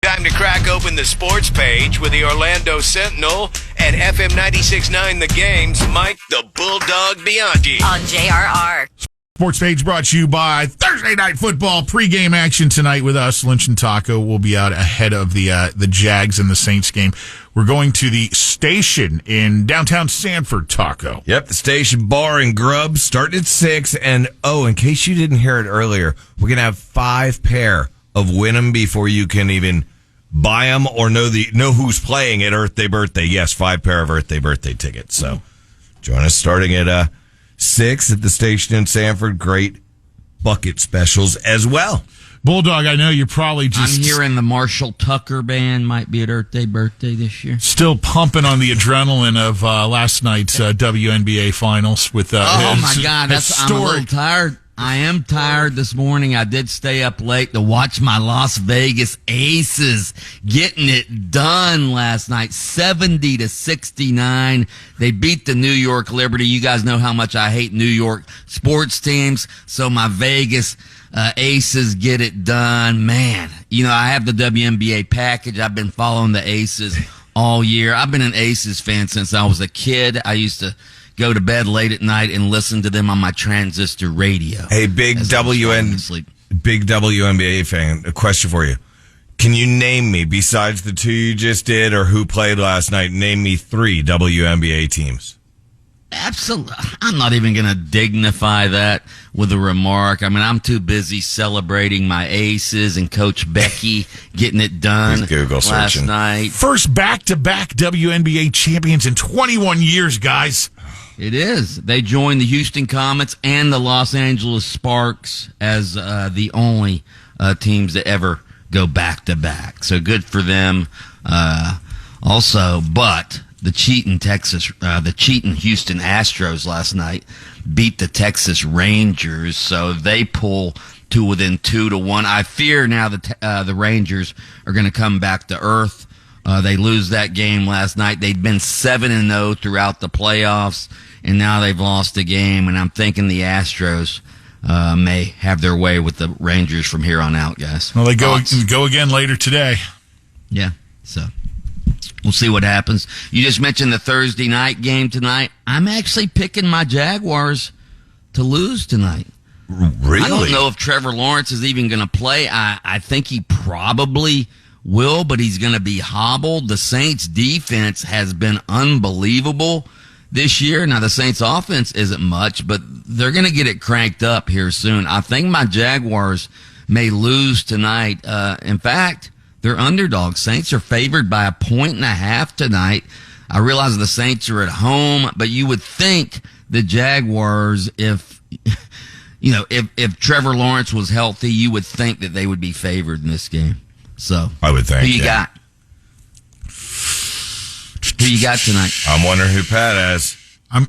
Time to crack open the sports page with the Orlando Sentinel and FM 96.9 The Game's Mike the Bulldog Bianchi. On JRR. Sports page brought to you by Thursday Night Football. Pregame action tonight with us. Lynch and Taco will be out ahead of the Jags and the Saints game. We're going to the Station in downtown Sanford, Taco. Yep, the Station Bar and Grub starting at 6. And, in case you didn't hear it earlier, we're going to have 5 pair of win 'em before you can even buy them or know who's playing at Earth Day Birthday. Yes, 5 pair of Earth Day Birthday tickets. So join us starting at 6 at the Station in Sanford. Great bucket specials as well. Bulldog, I know you're probably just... I'm hearing the Marshall Tucker Band might be at Earth Day Birthday this year. Still pumping on the adrenaline of last night's WNBA finals with oh my God, I'm a little tired. I am tired this morning. I did stay up late to watch my Las Vegas Aces getting it done last night, 70-69. They beat the New York Liberty. You guys know how much I hate New York sports teams, so my Vegas Aces get it done. Man, I have the WNBA package. I've been following the Aces all year. I've been an Aces fan since I was a kid. I used to go to bed late at night and listen to them on my transistor radio. Hey, big WNBA fan, a question for you. Can you name me, besides the 2 you just did or who played last night, name me 3 WNBA teams? Absolutely. I'm not even going to dignify that with a remark. I mean, I'm too busy celebrating my Aces and Coach Becky getting it done last night. First back-to-back WNBA champions in 21 years, guys. It is. They joined the Houston Comets and the Los Angeles Sparks as the only teams that ever go back-to-back. So good for them. Also, but the cheating Houston Astros last night beat the Texas Rangers, so they pull to within 2-1. I fear now that the Rangers are going to come back to earth. They lose that game last night. They'd been 7-0 throughout the playoffs, and now they've lost a game, and I'm thinking the Astros may have their way with the Rangers from here on out, guys. Well, they go again later today. Yeah, so we'll see what happens. You just mentioned the Thursday night game tonight. I'm actually picking my Jaguars to lose tonight. Really? I don't know if Trevor Lawrence is even going to play. I think he probably will, but he's going to be hobbled. The Saints defense has been unbelievable this year. Now, the Saints offense isn't much, but they're going to get it cranked up here soon. I think my Jaguars may lose tonight. In fact, they're underdogs. Saints are favored by 1.5 tonight. I realize the Saints are at home, but you would think the Jaguars, if Trevor Lawrence was healthy, you would think that they would be favored in this game. So I would think. Who you got? Who you got tonight? I'm wondering who Pat has. I'm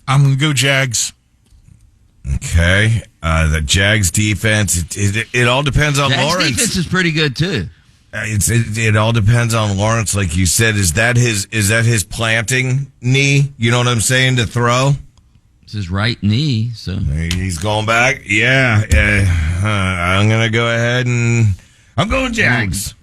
going to go Jags. Okay. The Jags defense, it all depends on Jags Lawrence. Defense is pretty good too. It all depends on Lawrence, like you said. Is that his planting knee? You know what I'm saying, to throw? It's his right knee, so he's going back. Yeah. I'm gonna go ahead and I'm going Jags.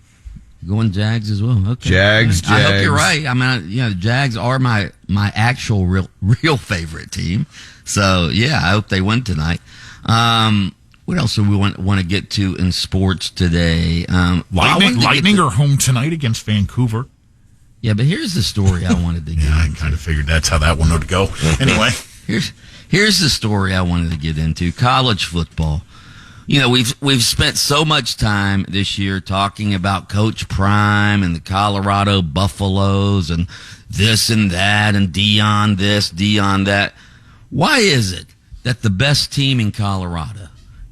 Going Jags as well. Okay. Jags. I hope you're right. I mean, the Jags are my actual real favorite team. So yeah, I hope they win tonight. What else do we want to get to in sports today? Lightning are home tonight against Vancouver. Yeah, but here's the story I wanted to get I into. kind of figured that's how that one would go. Anyway. Here's the story I wanted to get into. College football. We've spent so much time this year talking about Coach Prime and the Colorado Buffaloes and this and that and Dion this, Dion that. Why is it that the best team in Colorado,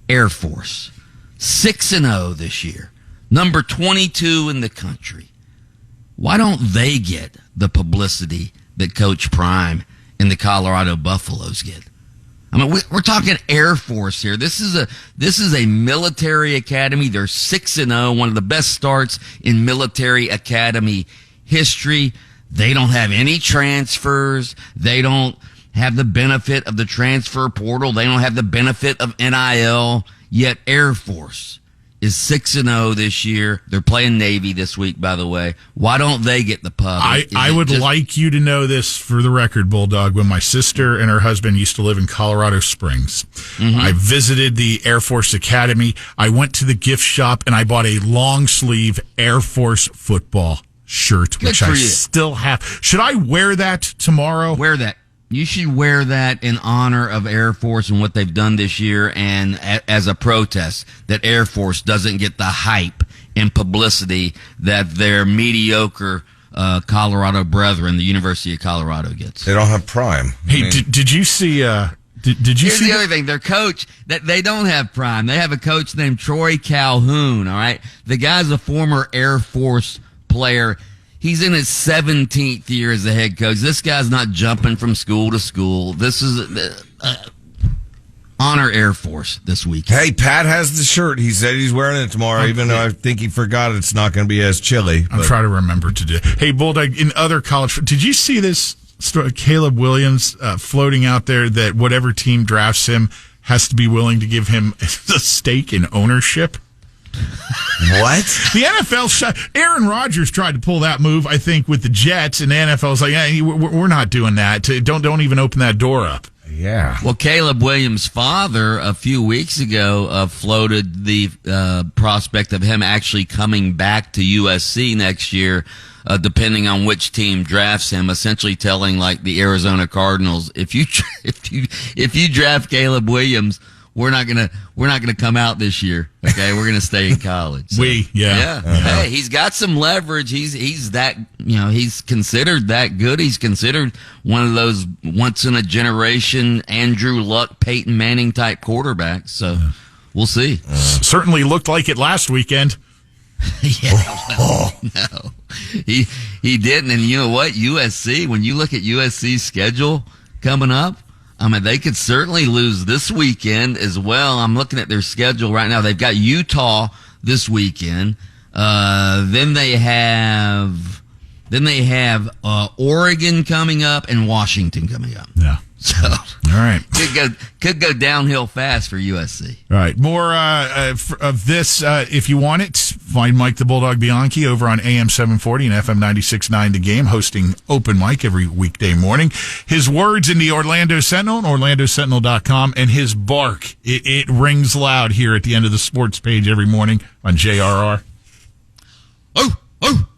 Air Force, 6-0 this year, number 22 in the country, why don't they get the publicity that Coach Prime and the Colorado Buffaloes get? I mean, we're talking Air Force here. This is a military academy. They're 6-0, one of the best starts in military academy history. They don't have any transfers. They don't have the benefit of the transfer portal. They don't have the benefit of NIL. Yet Air Force is 6-0 this year. They're playing Navy this week, by the way. Why don't they get the pub? I would like you to know this for the record, Bulldog. When my sister and her husband used to live in Colorado Springs, I visited the Air Force Academy. I went to the gift shop and I bought a long sleeve Air Force football shirt, which I still have. Should I wear that tomorrow? Wear that. You should wear that in honor of Air Force and what they've done this year, and as a protest that Air Force doesn't get the hype and publicity that their mediocre Colorado brethren, the University of Colorado, gets. They don't have Prime. Hey, did you see? Did you Here's see the other thing? Their coach, that they don't have Prime. They have a coach named Troy Calhoun. All right, the guy's a former Air Force player. He's in his 17th year as a head coach. This guy's not jumping from school to school. This is honor Air Force this week. Hey, Pat has the shirt. He said he's wearing it tomorrow, even though I think he forgot it's not going to be as chilly. I'm trying to remember to do. Hey, Bulldog, in other college, did you see this story? Caleb Williams floating out there that whatever team drafts him has to be willing to give him a stake in ownership? What? The NFL Aaron Rodgers tried to pull that move, I think, with the Jets, and the NFL's like, hey, we're not doing that. Don't even open that door up. Yeah. Well, Caleb Williams' father a few weeks ago floated the prospect of him actually coming back to USC next year, depending on which team drafts him. Essentially, telling like the Arizona Cardinals, if you draft Caleb Williams, we're not gonna come out this year. Okay, we're gonna stay in college. So, Hey, he's got some leverage. He's that, he's considered that good. He's considered one of those once in a generation Andrew Luck, Peyton Manning type quarterbacks. So we'll see. Certainly looked like it last weekend. No, he didn't. And you know what? USC. When you look at USC's schedule coming up, I mean, they could certainly lose this weekend as well. I'm looking at their schedule right now. They've got Utah this weekend. Then they have Oregon coming up and Washington coming up. Yeah. So, all right, could go downhill fast for USC. All right, more of this if you want it. Find Mike the Bulldog Bianchi over on AM 740 and FM 96.9 The Game, hosting open mic every weekday morning. His words in the Orlando Sentinel and OrlandoSentinel.com, and his bark it rings loud here at the end of the sports page every morning on JRR. Oh.